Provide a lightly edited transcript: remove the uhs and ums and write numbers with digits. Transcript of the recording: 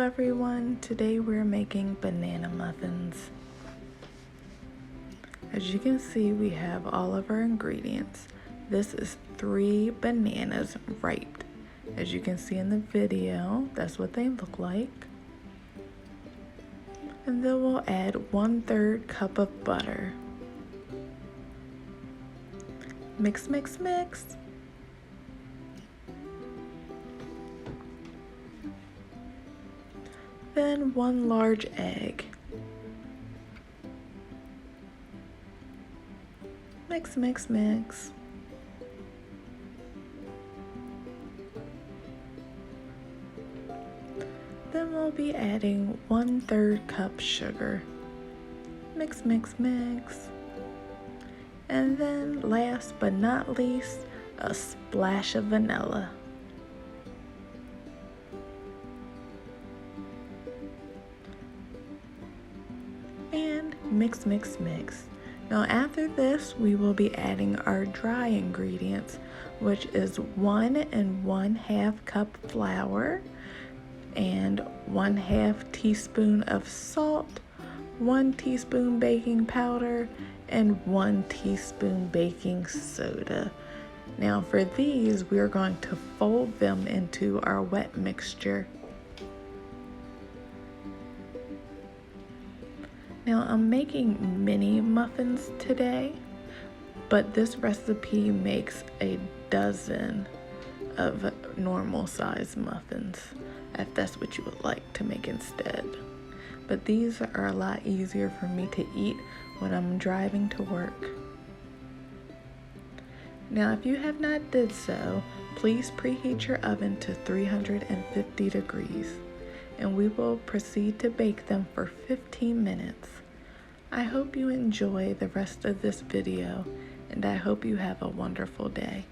everyone, today we're making banana muffins. As you can see, we have all of our ingredients. This is 3 bananas ripe. As you can see in the video, that's what they look like. And then we'll add 1/3 cup of butter. Mix, mix, mix. Then 1 large egg. Mix, mix, mix. Then we'll be adding 1/3 cup sugar. Mix, mix, mix. And then last but not least, a splash of vanilla. And mix, mix, mix. Now after this, we will be adding our dry ingredients, which is 1 1/2 cup flour and 1/2 teaspoon of salt, 1 teaspoon baking powder, and 1 teaspoon baking soda. Now for these, we're going to fold them into our wet mixture. Now I'm making mini muffins today, but this recipe makes a dozen of normal size muffins, if that's what you would like to make instead. But these are a lot easier for me to eat when I'm driving to work. Now if you have not did so, please preheat your oven to 350 degrees. And we will proceed to bake them for 15 minutes. I hope you enjoy the rest of this video, and I hope you have a wonderful day.